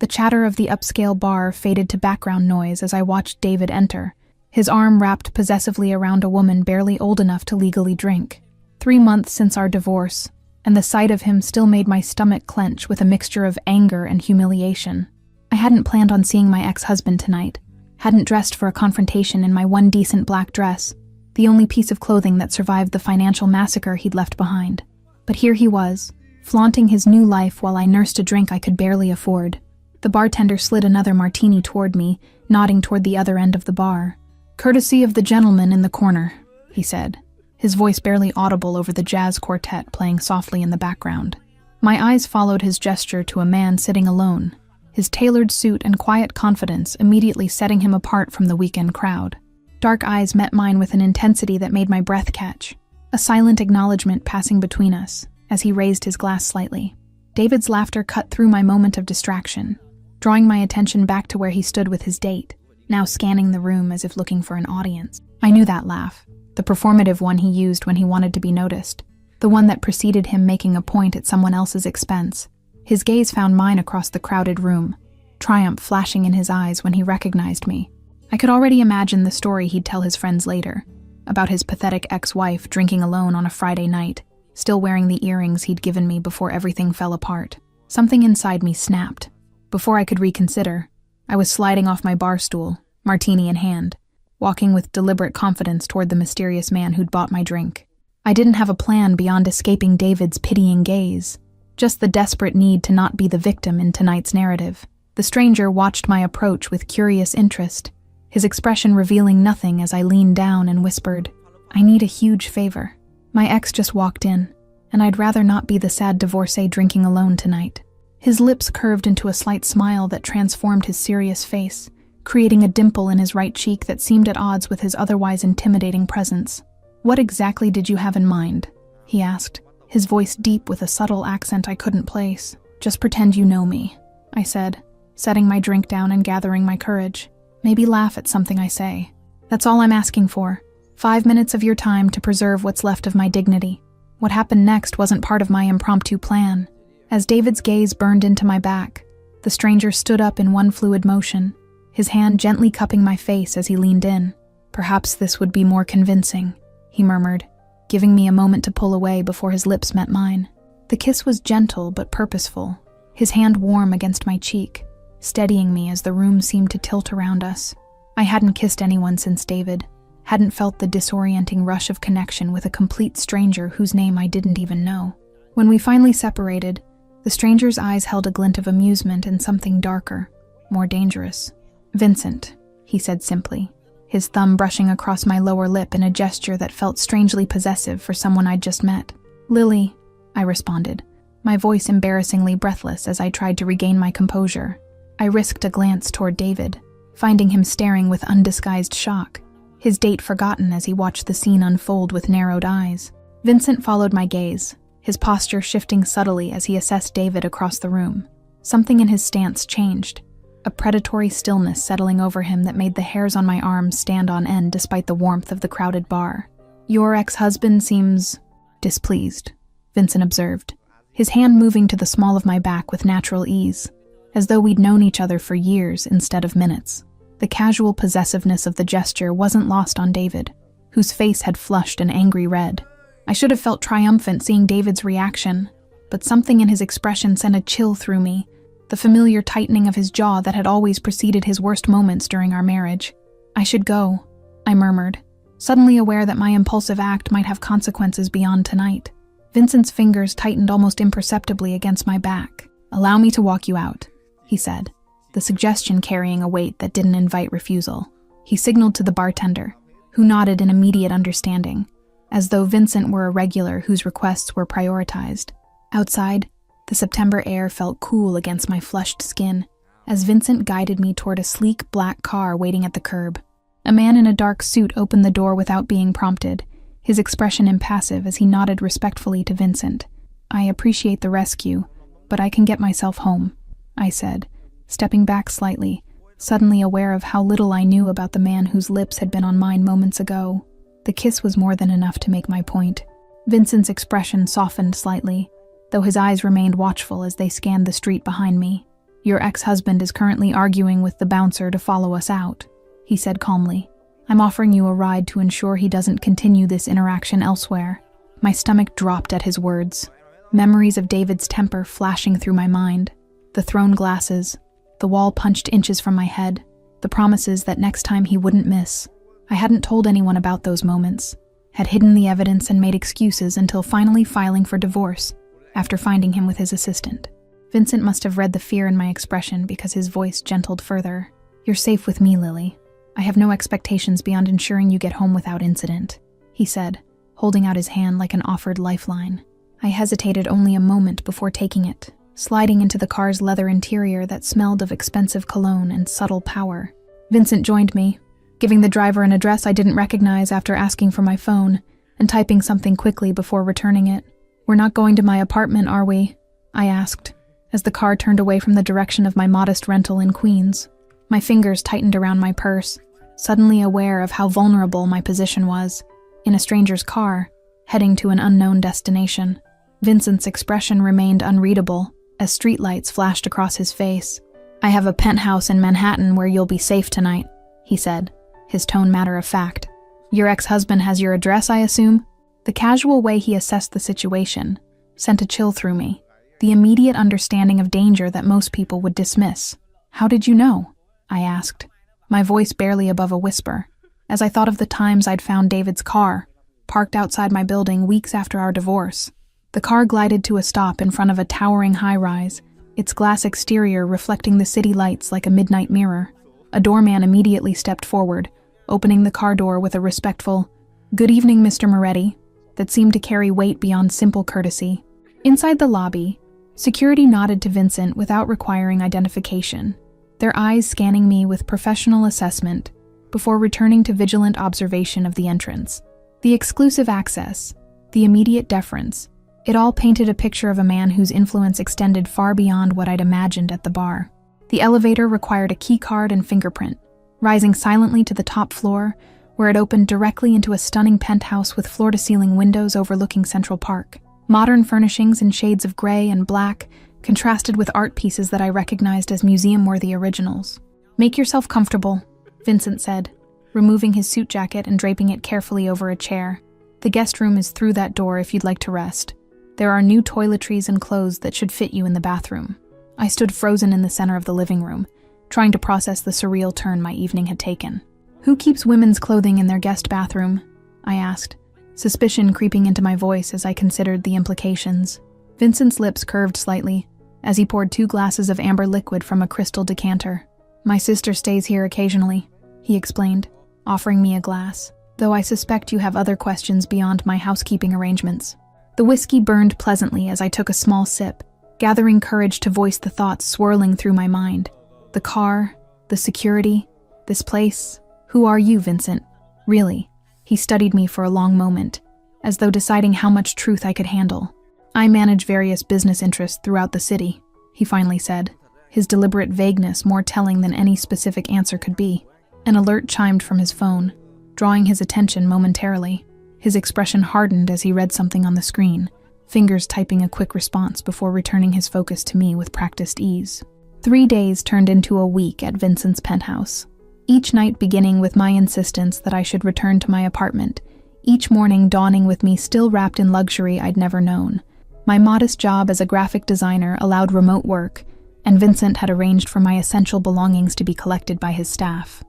The chatter of the upscale bar faded to background noise as I watched David enter, his arm wrapped possessively around a woman barely old enough to legally drink. 3 months since our divorce, and the sight of him still made my stomach clench with a mixture of anger and humiliation. I hadn't planned on seeing my ex-husband tonight, hadn't dressed for a confrontation in my one decent black dress, the only piece of clothing that survived the financial massacre he'd left behind. But here he was, flaunting his new life while I nursed a drink I could barely afford. The bartender slid another martini toward me, nodding toward the other end of the bar. "Courtesy of the gentleman in the corner," he said, his voice barely audible over the jazz quartet playing softly in the background. My eyes followed his gesture to a man sitting alone, his tailored suit and quiet confidence immediately setting him apart from the weekend crowd. Dark eyes met mine with an intensity that made my breath catch, a silent acknowledgement passing between us as he raised his glass slightly. David's laughter cut through my moment of distraction, drawing my attention back to where he stood with his date, now scanning the room as if looking for an audience. I knew that laugh, the performative one he used when he wanted to be noticed, the one that preceded him making a point at someone else's expense. His gaze found mine across the crowded room, triumph flashing in his eyes when he recognized me. I could already imagine the story he'd tell his friends later, about his pathetic ex-wife drinking alone on a Friday night, still wearing the earrings he'd given me before everything fell apart. Something inside me snapped. Before I could reconsider, I was sliding off my bar stool, martini in hand, walking with deliberate confidence toward the mysterious man who'd bought my drink. I didn't have a plan beyond escaping David's pitying gaze, just the desperate need to not be the victim in tonight's narrative. The stranger watched my approach with curious interest, his expression revealing nothing as I leaned down and whispered, "I need a huge favor. My ex just walked in, and I'd rather not be the sad divorcee drinking alone tonight." His lips curved into a slight smile that transformed his serious face, creating a dimple in his right cheek that seemed at odds with his otherwise intimidating presence. "What exactly did you have in mind?" he asked, his voice deep with a subtle accent I couldn't place. "Just pretend you know me," I said, setting my drink down and gathering my courage. "Maybe laugh at something I say. That's all I'm asking for. 5 minutes of your time to preserve what's left of my dignity." What happened next wasn't part of my impromptu plan. As David's gaze burned into my back, the stranger stood up in one fluid motion, his hand gently cupping my face as he leaned in. "Perhaps this would be more convincing," he murmured, giving me a moment to pull away before his lips met mine. The kiss was gentle but purposeful, his hand warm against my cheek, steadying me as the room seemed to tilt around us. I hadn't kissed anyone since David, hadn't felt the disorienting rush of connection with a complete stranger whose name I didn't even know. When we finally separated, the stranger's eyes held a glint of amusement and something darker, more dangerous. "Vincent," he said simply, his thumb brushing across my lower lip in a gesture that felt strangely possessive for someone I'd just met. "Lily," I responded, my voice embarrassingly breathless as I tried to regain my composure. I risked a glance toward David, finding him staring with undisguised shock, his date forgotten as he watched the scene unfold with narrowed eyes. Vincent followed my gaze, his posture shifting subtly as he assessed David across the room. Something in his stance changed, a predatory stillness settling over him that made the hairs on my arms stand on end despite the warmth of the crowded bar. "Your ex-husband seems displeased," Vincent observed, his hand moving to the small of my back with natural ease, as though we'd known each other for years instead of minutes. The casual possessiveness of the gesture wasn't lost on David, whose face had flushed an angry red. I should have felt triumphant seeing David's reaction, but something in his expression sent a chill through me, the familiar tightening of his jaw that had always preceded his worst moments during our marriage. "I should go," I murmured, suddenly aware that my impulsive act might have consequences beyond tonight. Vincent's fingers tightened almost imperceptibly against my back. "Allow me to walk you out," he said, the suggestion carrying a weight that didn't invite refusal. He signaled to the bartender, who nodded in immediate understanding, as though Vincent were a regular whose requests were prioritized. Outside, the September air felt cool against my flushed skin as Vincent guided me toward a sleek black car waiting at the curb. A man in a dark suit opened the door without being prompted, his expression impassive as he nodded respectfully to Vincent. "I appreciate the rescue, but I can get myself home," I said, stepping back slightly, suddenly aware of how little I knew about the man whose lips had been on mine moments ago. The kiss was more than enough to make my point. Vincent's expression softened slightly, though his eyes remained watchful as they scanned the street behind me. Your ex-husband is currently arguing with the bouncer to follow us out, he said calmly. I'm offering you a ride to ensure he doesn't continue this interaction elsewhere. My stomach dropped at his words. Memories of David's temper flashing through my mind. The thrown glasses, the wall punched inches from my head, the promises that next time he wouldn't miss. I hadn't told anyone about those moments, had hidden the evidence and made excuses until finally filing for divorce, after finding him with his assistant. Vincent must have read the fear in my expression because his voice gentled further. You're safe with me, Lily. I have no expectations beyond ensuring you get home without incident, he said, holding out his hand like an offered lifeline. I hesitated only a moment before taking it, sliding into the car's leather interior that smelled of expensive cologne and subtle power. Vincent joined me, giving the driver an address I didn't recognize after asking for my phone and typing something quickly before returning it. We're not going to my apartment, are we? I asked, as the car turned away from the direction of my modest rental in Queens. My fingers tightened around my purse, suddenly aware of how vulnerable my position was, in a stranger's car, heading to an unknown destination. Vincent's expression remained unreadable as streetlights flashed across his face. I have a penthouse in Manhattan where you'll be safe tonight, he said, his tone matter of fact. Your ex-husband has your address, I assume? The casual way he assessed the situation sent a chill through me, the immediate understanding of danger that most people would dismiss. How did you know? I asked, my voice barely above a whisper, as I thought of the times I'd found David's car, parked outside my building weeks after our divorce. The car glided to a stop in front of a towering high-rise, its glass exterior reflecting the city lights like a midnight mirror. A doorman immediately stepped forward, opening the car door with a respectful, "Good evening, Mr. Moretti," that seemed to carry weight beyond simple courtesy. Inside the lobby, security nodded to Vincent without requiring identification, their eyes scanning me with professional assessment before returning to vigilant observation of the entrance. The exclusive access, the immediate deference, it all painted a picture of a man whose influence extended far beyond what I'd imagined at the bar. The elevator required a key card and fingerprint, rising silently to the top floor, where it opened directly into a stunning penthouse with floor-to-ceiling windows overlooking Central Park. Modern furnishings in shades of gray and black contrasted with art pieces that I recognized as museum-worthy originals. "Make yourself comfortable," Vincent said, removing his suit jacket and draping it carefully over a chair. "The guest room is through that door if you'd like to rest. There are new toiletries and clothes that should fit you in the bathroom." I stood frozen in the center of the living room, trying to process the surreal turn my evening had taken. "Who keeps women's clothing in their guest bathroom?" I asked, suspicion creeping into my voice as I considered the implications. Vincent's lips curved slightly as he poured 2 glasses of amber liquid from a crystal decanter. "My sister stays here occasionally," he explained, offering me a glass, "though I suspect you have other questions beyond my housekeeping arrangements." The whiskey burned pleasantly as I took a small sip, gathering courage to voice the thoughts swirling through my mind. The car, the security, this place. "Who are you, Vincent? Really?" He studied me for a long moment, as though deciding how much truth I could handle. "I manage various business interests throughout the city," he finally said, his deliberate vagueness more telling than any specific answer could be. An alert chimed from his phone, drawing his attention momentarily. His expression hardened as he read something on the screen, fingers typing a quick response before returning his focus to me with practiced ease. 3 days turned into a week at Vincent's penthouse, each night beginning with my insistence that I should return to my apartment, each morning dawning with me still wrapped in luxury I'd never known. My modest job as a graphic designer allowed remote work, and Vincent had arranged for my essential belongings to be collected by his staff.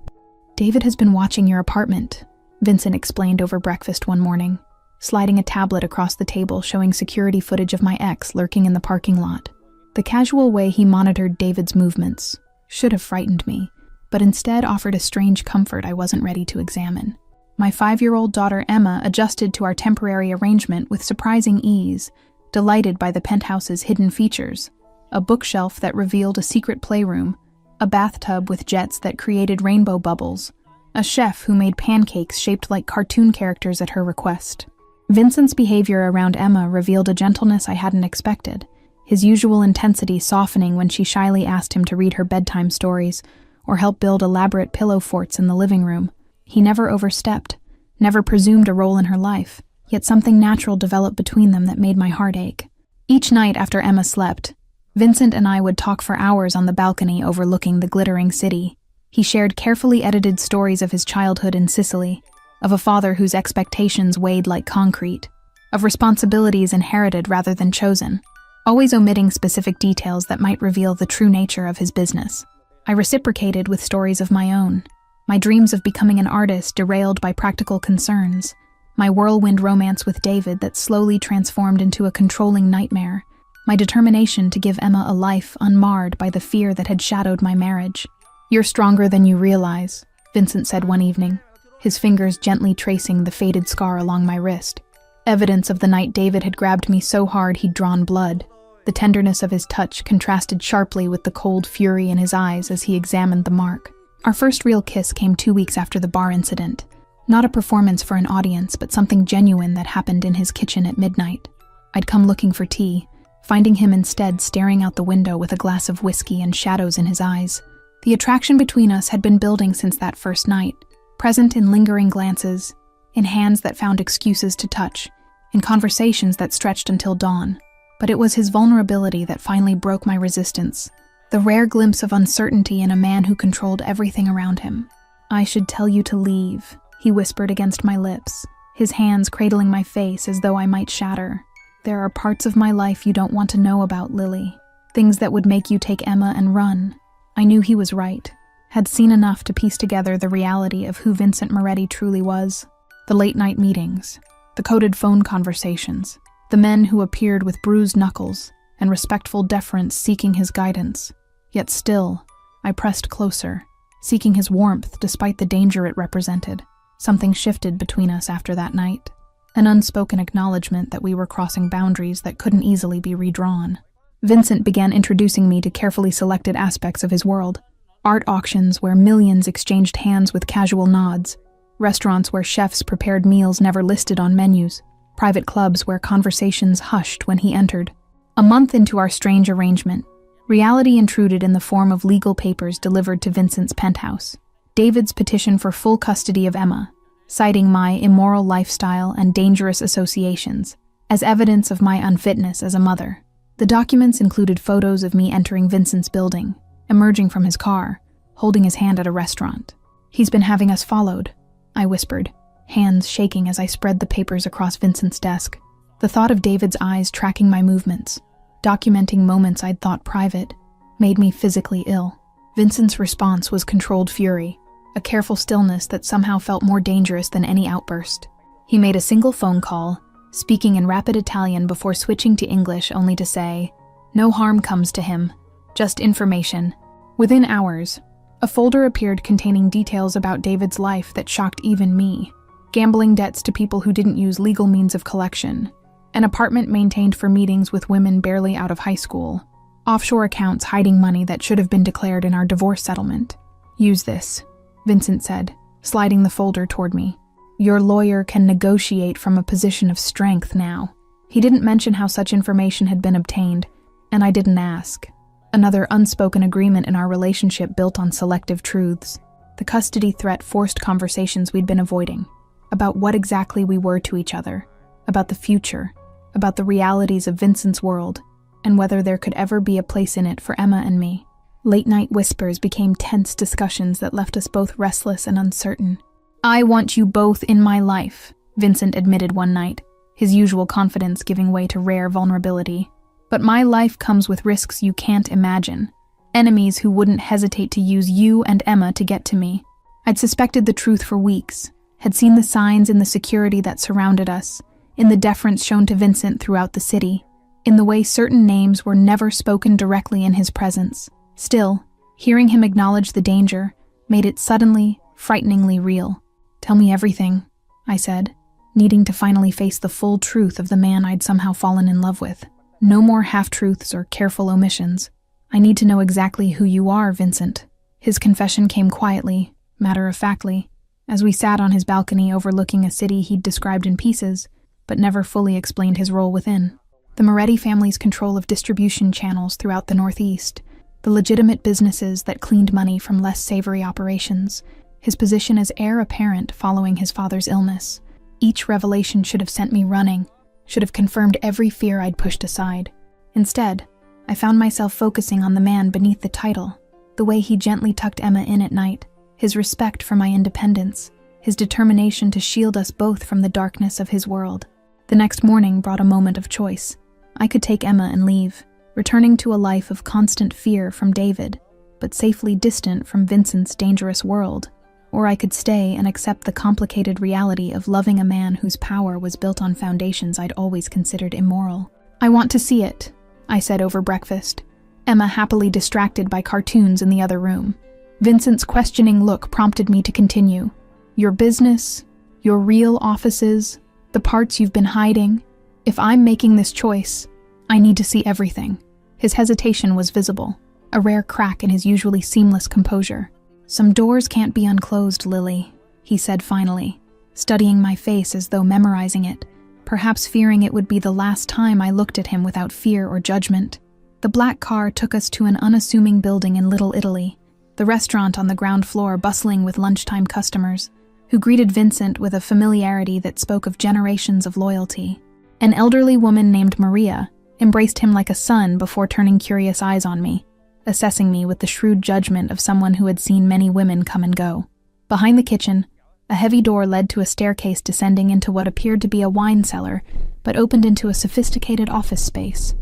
"David has been watching your apartment," Vincent explained over breakfast one morning, sliding a tablet across the table showing security footage of my ex lurking in the parking lot. The casual way he monitored David's movements should have frightened me, but instead offered a strange comfort I wasn't ready to examine. My 5-year-old daughter Emma adjusted to our temporary arrangement with surprising ease, delighted by the penthouse's hidden features: a bookshelf that revealed a secret playroom, a bathtub with jets that created rainbow bubbles, a chef who made pancakes shaped like cartoon characters at her request. Vincent's behavior around Emma revealed a gentleness I hadn't expected, his usual intensity softening when she shyly asked him to read her bedtime stories or help build elaborate pillow forts in the living room. He never overstepped, never presumed a role in her life, yet something natural developed between them that made my heart ache. Each night after Emma slept, Vincent and I would talk for hours on the balcony overlooking the glittering city. He shared carefully edited stories of his childhood in Sicily, of a father whose expectations weighed like concrete, of responsibilities inherited rather than chosen, always omitting specific details that might reveal the true nature of his business. I reciprocated with stories of my own, my dreams of becoming an artist derailed by practical concerns, my whirlwind romance with David that slowly transformed into a controlling nightmare, my determination to give Emma a life unmarred by the fear that had shadowed my marriage. "You're stronger than you realize," Vincent said one evening, his fingers gently tracing the faded scar along my wrist. Evidence of the night David had grabbed me so hard he'd drawn blood. The tenderness of his touch contrasted sharply with the cold fury in his eyes as he examined the mark. Our first real kiss came 2 weeks after the bar incident. Not a performance for an audience, but something genuine that happened in his kitchen at midnight. I'd come looking for tea, finding him instead staring out the window with a glass of whiskey and shadows in his eyes. The attraction between us had been building since that first night, present in lingering glances, in hands that found excuses to touch, in conversations that stretched until dawn. But it was his vulnerability that finally broke my resistance, the rare glimpse of uncertainty in a man who controlled everything around him. "I should tell you to leave," he whispered against my lips, his hands cradling my face as though I might shatter. "There are parts of my life you don't want to know about, Lily. Things that would make you take Emma and run." I knew he was right, had seen enough to piece together the reality of who Vincent Moretti truly was. The late-night meetings, the coded phone conversations, the men who appeared with bruised knuckles and respectful deference seeking his guidance. Yet still, I pressed closer, seeking his warmth despite the danger it represented. Something shifted between us after that night, an unspoken acknowledgement that we were crossing boundaries that couldn't easily be redrawn. Vincent began introducing me to carefully selected aspects of his world. Art auctions where millions exchanged hands with casual nods, restaurants where chefs prepared meals never listed on menus, private clubs where conversations hushed when he entered. A month into our strange arrangement, reality intruded in the form of legal papers delivered to Vincent's penthouse. David's petition for full custody of Emma, citing my immoral lifestyle and dangerous associations as evidence of my unfitness as a mother. The documents included photos of me entering Vincent's building, emerging from his car, holding his hand at a restaurant. "He's been having us followed," I whispered, hands shaking as I spread the papers across Vincent's desk. The thought of David's eyes tracking my movements, documenting moments I'd thought private, made me physically ill. Vincent's response was controlled fury, a careful stillness that somehow felt more dangerous than any outburst. He made a single phone call, speaking in rapid Italian before switching to English only to say, "No harm comes to him, just information." Within hours, a folder appeared containing details about David's life that shocked even me. Gambling debts to people who didn't use legal means of collection, an apartment maintained for meetings with women barely out of high school, offshore accounts hiding money that should have been declared in our divorce settlement. "Use this," Vincent said, sliding the folder toward me. "Your lawyer can negotiate from a position of strength now." He didn't mention how such information had been obtained, and I didn't ask. Another unspoken agreement in our relationship built on selective truths. The custody threat forced conversations we'd been avoiding, about what exactly we were to each other, about the future, about the realities of Vincent's world, and whether there could ever be a place in it for Emma and me. Late-night whispers became tense discussions that left us both restless and uncertain. "I want you both in my life," Vincent admitted one night, his usual confidence giving way to rare vulnerability. "But my life comes with risks you can't imagine. Enemies who wouldn't hesitate to use you and Emma to get to me." I'd suspected the truth for weeks, had seen the signs in the security that surrounded us, in the deference shown to Vincent throughout the city, in the way certain names were never spoken directly in his presence. Still, hearing him acknowledge the danger made it suddenly, frighteningly real. "Tell me everything," I said, needing to finally face the full truth of the man I'd somehow fallen in love with. No more half-truths or careful omissions. "I need to know exactly who you are, Vincent." His confession came quietly, matter-of-factly, as we sat on his balcony overlooking a city he'd described in pieces, but never fully explained his role within. The Moretti family's control of distribution channels throughout the Northeast, the legitimate businesses that cleaned money from less savory operations, his position as heir apparent following his father's illness. Each revelation should have sent me running, should have confirmed every fear I'd pushed aside. Instead, I found myself focusing on the man beneath the title, the way he gently tucked Emma in at night, his respect for my independence, his determination to shield us both from the darkness of his world. The next morning brought a moment of choice. I could take Emma and leave, returning to a life of constant fear from David, but safely distant from Vincent's dangerous world. Or I could stay and accept the complicated reality of loving a man whose power was built on foundations I'd always considered immoral. "I want to see it," I said over breakfast, Emma happily distracted by cartoons in the other room. Vincent's questioning look prompted me to continue. "Your business, your real offices, the parts you've been hiding. If I'm making this choice, I need to see everything." His hesitation was visible, a rare crack in his usually seamless composure. "Some doors can't be unclosed, Lily," he said finally, studying my face as though memorizing it, perhaps fearing it would be the last time I looked at him without fear or judgment. The black car took us to an unassuming building in Little Italy, the restaurant on the ground floor bustling with lunchtime customers, who greeted Vincent with a familiarity that spoke of generations of loyalty. An elderly woman named Maria embraced him like a son before turning curious eyes on me, assessing me with the shrewd judgment of someone who had seen many women come and go. Behind the kitchen, a heavy door led to a staircase descending into what appeared to be a wine cellar, but opened into a sophisticated office space.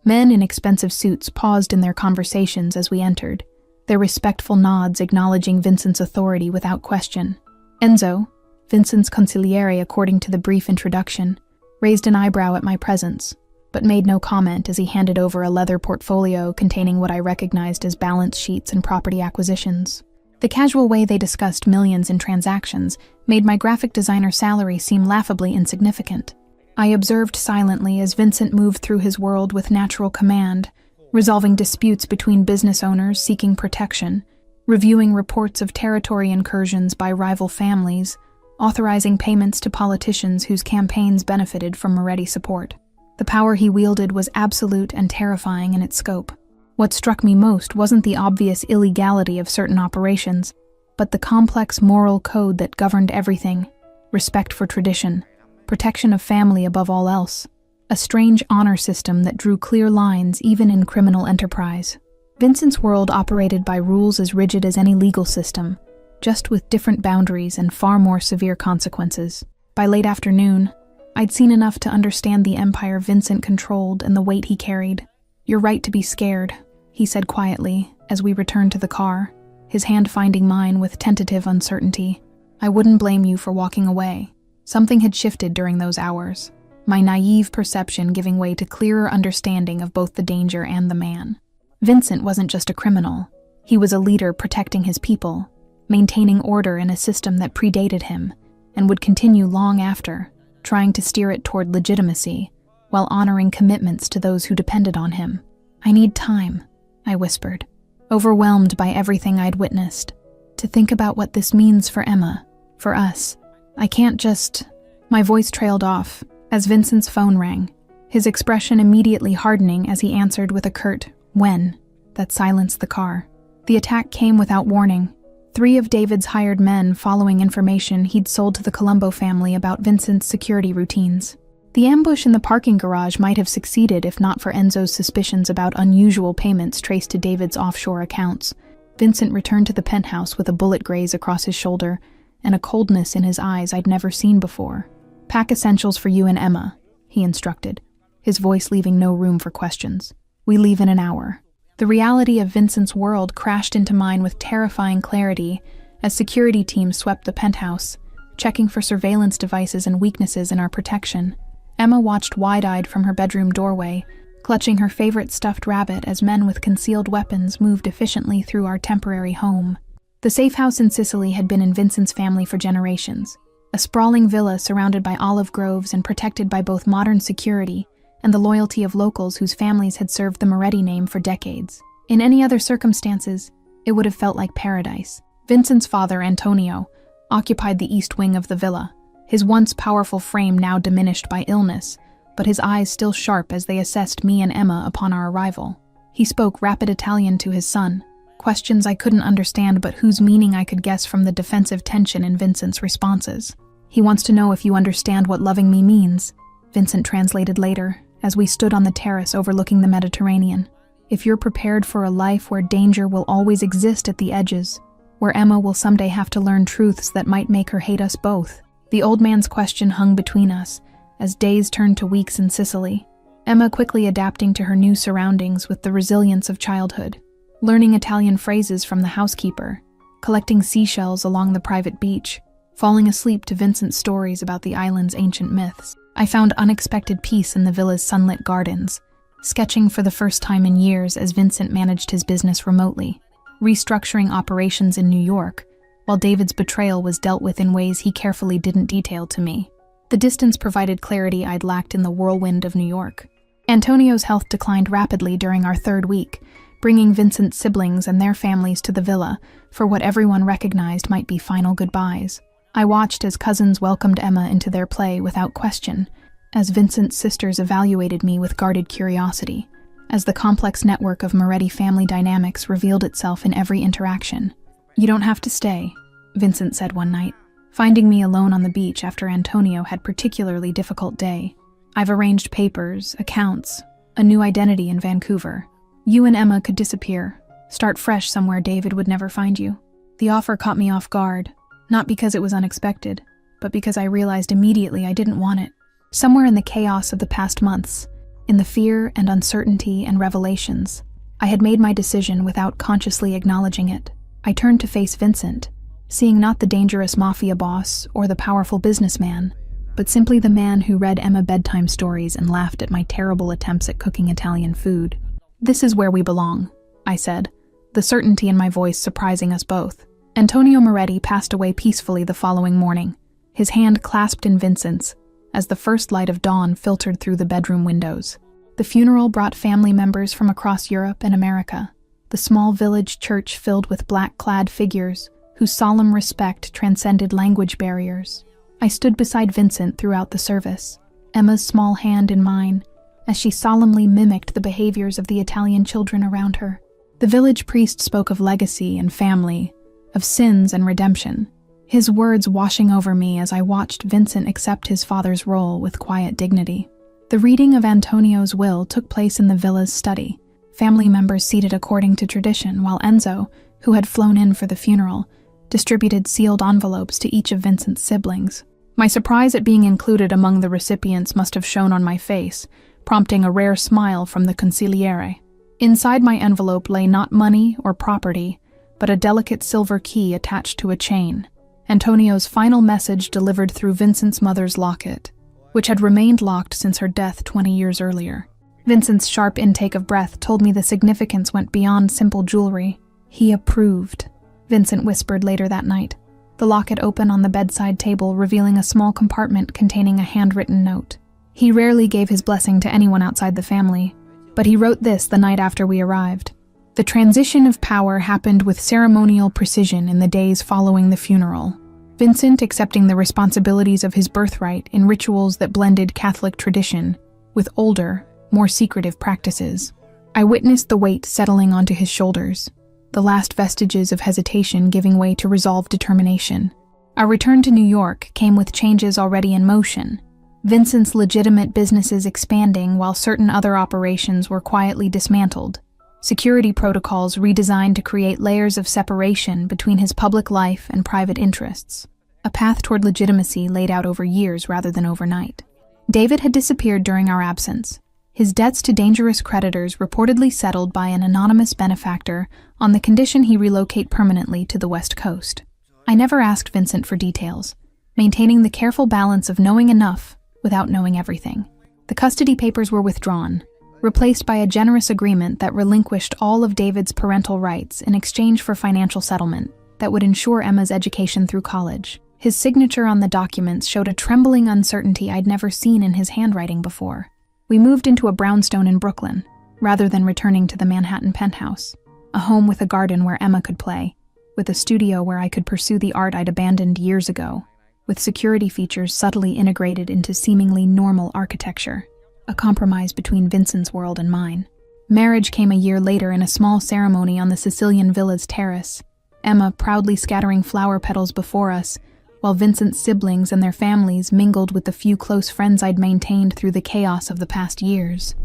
Men in expensive suits paused in their conversations as we entered, their respectful nods acknowledging Vincent's authority without question. Enzo, Vincent's consigliere according to the brief introduction, raised an eyebrow at my presence, but made no comment as he handed over a leather portfolio containing what I recognized as balance sheets and property acquisitions. The casual way they discussed millions in transactions made my graphic designer salary seem laughably insignificant. I observed silently as Vincent moved through his world with natural command, resolving disputes between business owners seeking protection, reviewing reports of territory incursions by rival families, authorizing payments to politicians whose campaigns benefited from Moretti support. The power he wielded was absolute and terrifying in its scope. What struck me most wasn't the obvious illegality of certain operations, but the complex moral code that governed everything: respect for tradition, protection of family above all else, a strange honor system that drew clear lines even in criminal enterprise. Vincent's world operated by rules as rigid as any legal system, just with different boundaries and far more severe consequences. By late afternoon, I'd seen enough to understand the empire Vincent controlled and the weight he carried. "You're right to be scared," he said quietly as we returned to the car, his hand finding mine with tentative uncertainty. "I wouldn't blame you for walking away." Something had shifted during those hours, my naive perception giving way to clearer understanding of both the danger and the man. Vincent wasn't just a criminal. He was a leader protecting his people, maintaining order in a system that predated him and would continue long after, trying to steer it toward legitimacy while honoring commitments to those who depended on him. "I need time," I whispered, overwhelmed by everything I'd witnessed, "to think about what this means for Emma, for us. I can't just—" My voice trailed off as Vincent's phone rang, his expression immediately hardening as he answered with a curt "when" that silenced the car. The attack came without warning. 3 of David's hired men following information he'd sold to the Colombo family about Vincent's security routines. The ambush in the parking garage might have succeeded if not for Enzo's suspicions about unusual payments traced to David's offshore accounts. Vincent returned to the penthouse with a bullet graze across his shoulder and a coldness in his eyes I'd never seen before. "Pack essentials for you and Emma," he instructed, his voice leaving no room for questions. "We leave in an hour." The reality of Vincent's world crashed into mine with terrifying clarity as security teams swept the penthouse, checking for surveillance devices and weaknesses in our protection. Emma watched wide-eyed from her bedroom doorway, clutching her favorite stuffed rabbit as men with concealed weapons moved efficiently through our temporary home. The safe house in Sicily had been in Vincent's family for generations, a sprawling villa surrounded by olive groves and protected by both modern security and the loyalty of locals whose families had served the Moretti name for decades. In any other circumstances, it would have felt like paradise. Vincent's father, Antonio, occupied the east wing of the villa, his once powerful frame now diminished by illness, but his eyes still sharp as they assessed me and Emma upon our arrival. He spoke rapid Italian to his son, questions I couldn't understand but whose meaning I could guess from the defensive tension in Vincent's responses. "He wants to know if you understand what loving me means," Vincent translated later, as we stood on the terrace overlooking the Mediterranean. if you're prepared for a life where danger will always exist at the edges, where Emma will someday have to learn truths that might make her hate us both. The old man's question hung between us, as days turned to weeks in Sicily. Emma quickly adapting to her new surroundings with the resilience of childhood, learning Italian phrases from the housekeeper, collecting seashells along the private beach, falling asleep to Vincent's stories about the island's ancient myths. I found unexpected peace in the villa's sunlit gardens, sketching for the first time in years as Vincent managed his business remotely, restructuring operations in New York, while David's betrayal was dealt with in ways he carefully didn't detail to me. The distance provided clarity I'd lacked in the whirlwind of New York. Antonio's health declined rapidly during our third week, bringing Vincent's siblings and their families to the villa for what everyone recognized might be final goodbyes. I watched as cousins welcomed Emma into their play without question, as Vincent's sisters evaluated me with guarded curiosity, as the complex network of Moretti family dynamics revealed itself in every interaction. "You don't have to stay," Vincent said one night, finding me alone on the beach after Antonio had a particularly difficult day. "I've arranged papers, accounts, a new identity in Vancouver. You and Emma could disappear, start fresh somewhere David would never find you." The offer caught me off guard, not because it was unexpected, but because I realized immediately I didn't want it. Somewhere in the chaos of the past months, in the fear and uncertainty and revelations, I had made my decision without consciously acknowledging it. I turned to face Vincent, seeing not the dangerous mafia boss or the powerful businessman, but simply the man who read Emma bedtime stories and laughed at my terrible attempts at cooking Italian food. "This is where we belong," I said, the certainty in my voice surprising us both. Antonio Moretti passed away peacefully the following morning, his hand clasped in Vincent's, as the first light of dawn filtered through the bedroom windows. The funeral brought family members from across Europe and America, the small village church filled with black-clad figures whose solemn respect transcended language barriers. I stood beside Vincent throughout the service, Emma's small hand in mine, as she solemnly mimicked the behaviors of the Italian children around her. The village priest spoke of legacy and family, of sins and redemption, his words washing over me as I watched Vincent accept his father's role with quiet dignity. The reading of Antonio's will took place in the villa's study, family members seated according to tradition, while Enzo, who had flown in for the funeral, distributed sealed envelopes to each of Vincent's siblings. My surprise at being included among the recipients must have shown on my face, prompting a rare smile from the consigliere. Inside my envelope lay not money or property, but a delicate silver key attached to a chain, Antonio's final message delivered through Vincent's mother's locket, which had remained locked since her death 20 years earlier. Vincent's sharp intake of breath told me the significance went beyond simple jewelry. "He approved," Vincent whispered later that night, the locket open on the bedside table revealing a small compartment containing a handwritten note. He rarely gave his blessing to anyone outside the family, but he wrote this the night after we arrived. "The transition of power happened with ceremonial precision in the days following the funeral, Vincent accepting the responsibilities of his birthright in rituals that blended Catholic tradition with older, more secretive practices. I witnessed the weight settling onto his shoulders, the last vestiges of hesitation giving way to resolved determination. Our return to New York came with changes already in motion, Vincent's legitimate businesses expanding while certain other operations were quietly dismantled, security protocols redesigned to create layers of separation between his public life and private interests, a path toward legitimacy laid out over years rather than overnight. David had disappeared during our absence, his debts to dangerous creditors reportedly settled by an anonymous benefactor on the condition he relocate permanently to the West Coast. I never asked Vincent for details, maintaining the careful balance of knowing enough without knowing everything. The custody papers were withdrawn, replaced by a generous agreement that relinquished all of David's parental rights in exchange for financial settlement that would ensure Emma's education through college. His signature on the documents showed a trembling uncertainty I'd never seen in his handwriting before. We moved into a brownstone in Brooklyn, rather than returning to the Manhattan penthouse, a home with a garden where Emma could play, with a studio where I could pursue the art I'd abandoned years ago, with security features subtly integrated into seemingly normal architecture, a compromise between Vincent's world and mine. Marriage came a year later in a small ceremony on the Sicilian villa's terrace, Emma proudly scattering flower petals before us, while Vincent's siblings and their families mingled with the few close friends I'd maintained through the chaos of the past years.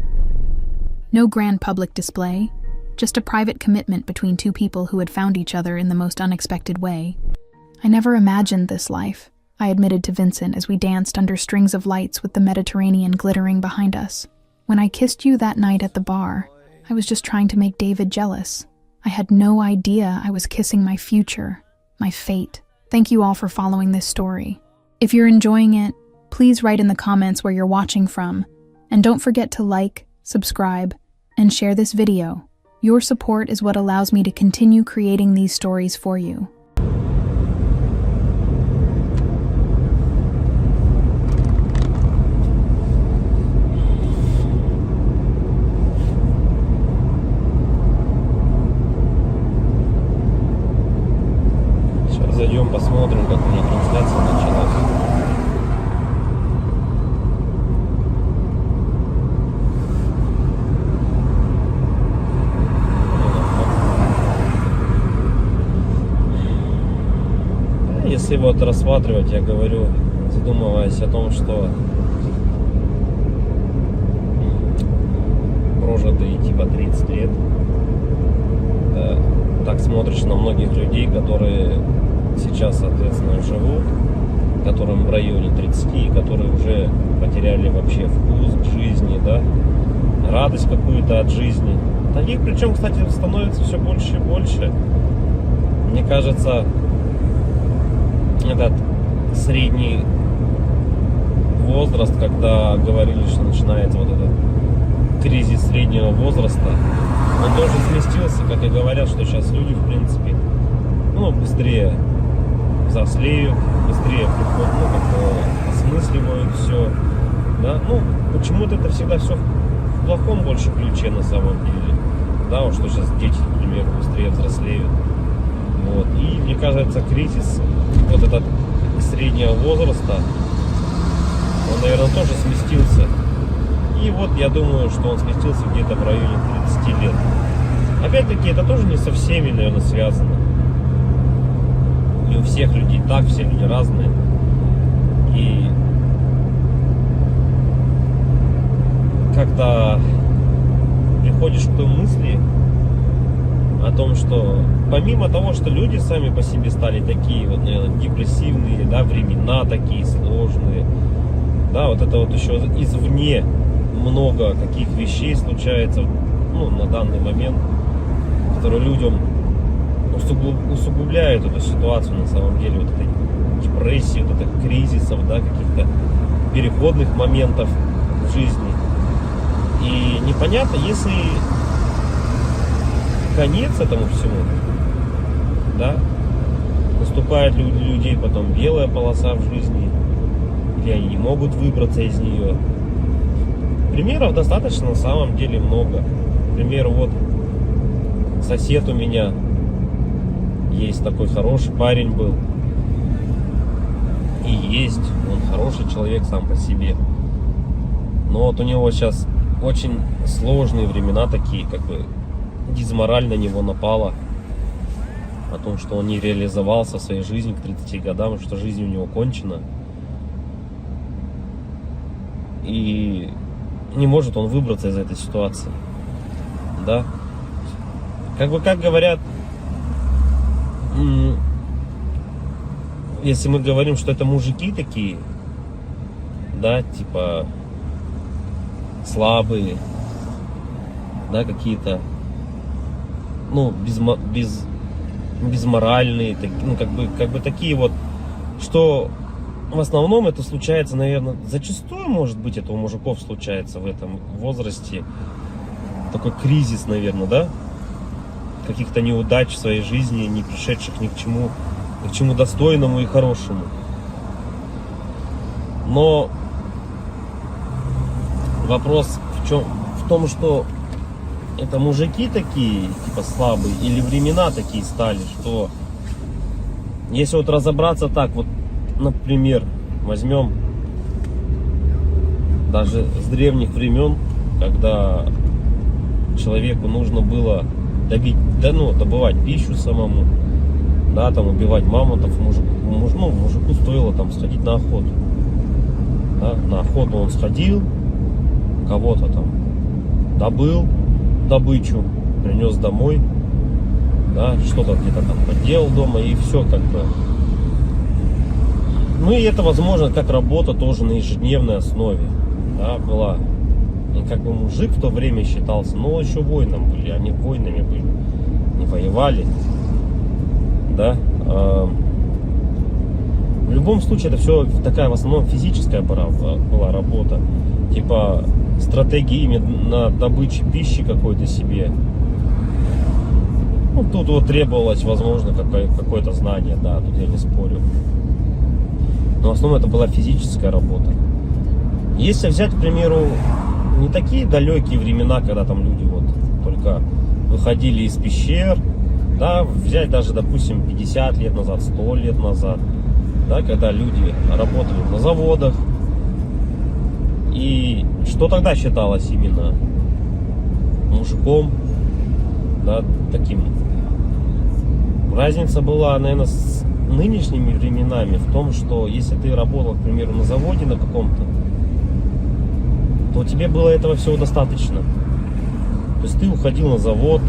No grand public display, just a private commitment between two people who had found each other in the most unexpected way. I never imagined this life, I admitted to Vincent as we danced under strings of lights with the Mediterranean glittering behind us. When I kissed you that night at the bar, I was just trying to make David jealous. I had no idea I was kissing my future, my fate. Thank you all for following this story. If you're enjoying it, please write in the comments where you're watching from, and don't forget to like, subscribe, and share this video. Your support is what allows me to continue creating these stories for you. Сейчас зайдем, посмотрим, как у меня трансляция началась. Если вот рассматривать, я говорю, задумываясь о том, что прожитые типа 30 лет, так смотришь на многих людей, которые сейчас, соответственно, живут, которым в районе 30, которые уже потеряли вообще вкус к жизни, да, радость какую-то от жизни. Таких, причем, кстати, становится все больше и больше. Мне кажется, этот средний возраст, когда говорили, что начинается вот этот кризис среднего возраста, он тоже сместился, как и говорят, что сейчас люди, в принципе, быстрее взрослеют, быстрее осмысливают все, да, почему-то это всегда все в плохом больше ключе на самом деле, да, вот что сейчас дети, например, быстрее взрослеют, вот, и мне кажется, кризис вот этот среднего возраста, он, наверное, тоже сместился. И вот я думаю, что он сместился где-то в районе 30 лет. Опять-таки, это тоже не со всеми, наверное, связано. Не у всех людей так, все люди разные. И как-то приходишь к той мысли о том, что помимо того, что люди сами по себе стали такие вот, наверное, депрессивные, да, времена такие сложные, да, вот это вот еще извне много каких вещей случается, на данный момент, которые людям усугубляют эту ситуацию на самом деле, вот этой депрессии, вот этих кризисов, да, каких-то переходных моментов в жизни. И непонятно, если конец этому всему, да, наступает для людей потом белая полоса в жизни, или они не могут выбраться из нее. Примеров достаточно на самом деле много. К примеру, вот сосед у меня есть, такой хороший парень был, и есть, он хороший человек сам по себе, но вот у него сейчас очень сложные времена такие, как бы дизмораль на него напала, о том, что он не реализовался в своей жизни к 30 годам, что жизнь у него кончена. И не может он выбраться из этой ситуации. Да? Как говорят, если мы говорим, что это мужики такие, да, типа слабые, да, какие-то, безморальные, как бы такие вот, что в основном это случается, наверное, зачастую, может быть, это у мужиков случается в этом возрасте, такой кризис, наверное, да, каких-то неудач в своей жизни, не пришедших ни к чему достойному и хорошему. Но вопрос в том, что это мужики такие, типа слабые, или времена такие стали, что если вот разобраться так, вот, например, возьмем даже с древних времен, когда человеку нужно было добывать пищу самому, да, там убивать мамонтов, мужику стоило там сходить на охоту. Да, на охоту он сходил, кого-то там добыл, добычу, принес домой, да, что-то где-то там поделал дома, и все как бы. Ну и это, возможно, как работа тоже на ежедневной основе, да, была. И как бы мужик в то время считался, но еще воином были, они воинами были, не воевали, да. В любом случае это все такая в основном физическая была работа, типа стратегии именно добычи пищи какой-то себе. Ну, тут вот требовалось, возможно, какое-то знание, да, тут я не спорю. Но в основном это была физическая работа. Если взять, к примеру, не такие далекие времена, когда там люди вот только выходили из пещер, да, взять даже, допустим, 50 лет назад, 100 лет назад, да, когда люди работали на заводах, и что тогда считалось именно мужиком, да, таким. Разница была, наверное, с нынешними временами в том, что если ты работал, к примеру, на заводе на каком-то, то тебе было этого всего достаточно. То есть ты уходил на завод,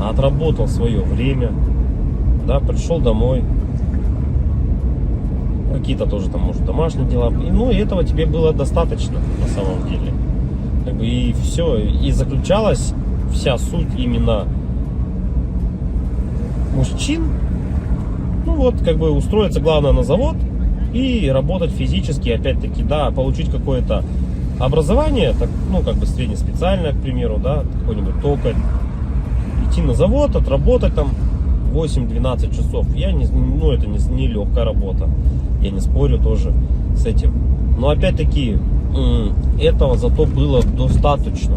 отработал свое время, да, пришел домой, какие-то тоже там, может, домашние дела, и, ну, и этого тебе было достаточно на самом деле. Как бы и все, и заключалась вся суть именно мужчин. Ну вот, как бы устроиться главное на завод и работать физически, опять-таки, да, получить какое-то образование, так, ну, как бы среднеспециальное, к примеру, да, какой-нибудь токарь, идти на завод, отработать там 8-12 часов. Ну, это не легкая работа, я не спорю тоже с этим. Но опять-таки, этого зато было достаточно.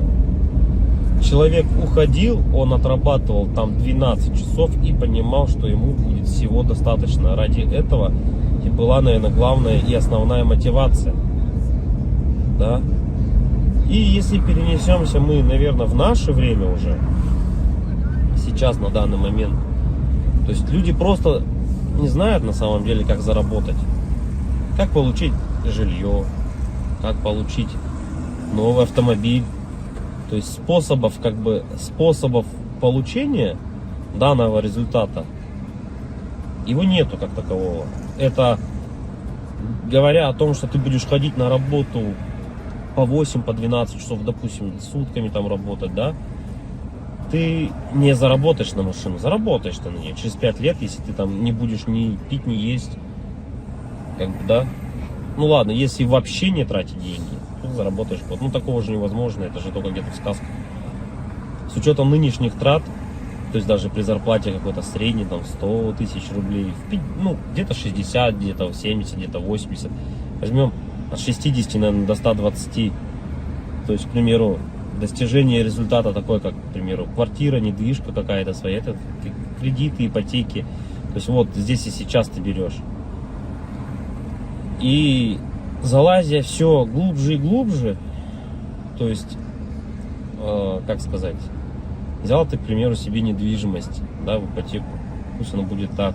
Человек уходил, он отрабатывал там 12 часов и понимал, что ему будет всего достаточно. Ради этого и была, наверное, главная и основная мотивация. Да? И если перенесемся мы, наверное, в наше время уже, сейчас, на данный момент, то есть люди просто не знают на самом деле, как заработать. Как получить жилье, как получить новый автомобиль. То есть способов получения данного результата его нету как такового. Это говоря о том, что ты будешь ходить на работу по 8, по 12 часов, допустим, сутками там работать, да, ты не заработаешь на машину, заработаешь ты на нее через 5 лет, если ты там не будешь ни пить, ни есть, как бы, да. Ну ладно, если вообще не тратить деньги, заработаешь год. Ну, такого же невозможно, это же только где-то в сказках. С учетом нынешних трат, то есть даже при зарплате какой-то средней, там 100 тысяч рублей, ну, где-то 60, где-то 70, где-то 80. Возьмем от 60, наверное, до 120. То есть, к примеру, достижение результата такой, как, к примеру, квартира, недвижка какая-то своя, это кредиты, ипотеки. То есть, вот здесь и сейчас ты берешь. И залазя все глубже и глубже, то есть, как сказать, взял ты, к примеру, себе недвижимость, да, в ипотеку, пусть оно будет так.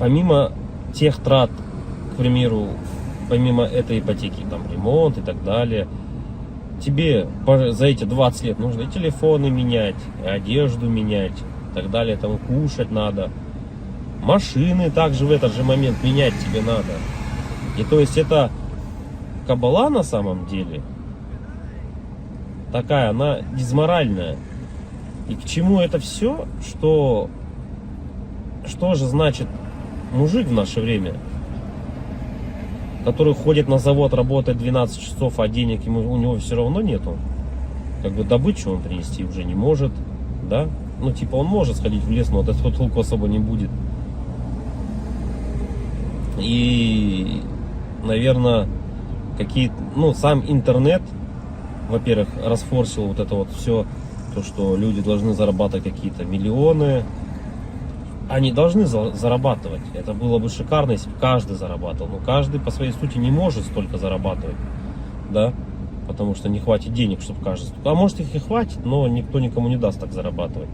Помимо тех трат, к примеру, помимо этой ипотеки, там, ремонт и так далее, тебе за эти 20 лет нужно и телефоны менять, и одежду менять, и так далее, там, кушать надо. Машины также в этот же момент менять тебе надо. И то есть это кабала на самом деле такая, она дизморальная. И к чему это все? Что же значит мужик в наше время, который ходит на завод, работает 12 часов, а денег у него все равно нету. Как бы добычу он принести уже не может, да? Ну типа он может сходить в лес, но от этого толку особо не будет. И, наверное, сам интернет, во-первых, расфорсил вот это вот все, то, что люди должны зарабатывать какие-то миллионы. Они должны зарабатывать. Это было бы шикарно, если бы каждый зарабатывал. Но каждый по своей сути не может столько зарабатывать, да, потому что не хватит денег, чтобы каждый. А может их и хватит, но никто никому не даст так зарабатывать.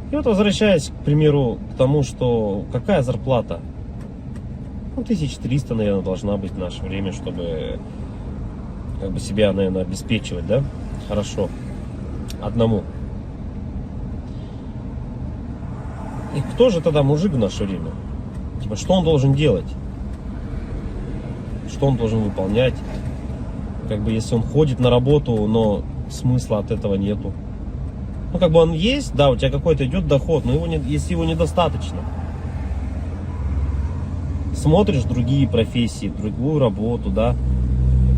И вот возвращаясь, к примеру, к тому, что какая зарплата? 1300, наверное, должна быть в наше время, чтобы как бы себя, наверное, обеспечивать, да? хорошо. Одному. И кто же тогда мужик в наше время? Типа, что он должен делать? Что он должен выполнять? Как бы, если он ходит на работу, но смысла от этого нету. Ну, как бы он есть, да, у тебя какой-то идет доход, но его не, если его недостаточно. Смотришь другие профессии, другую работу, да.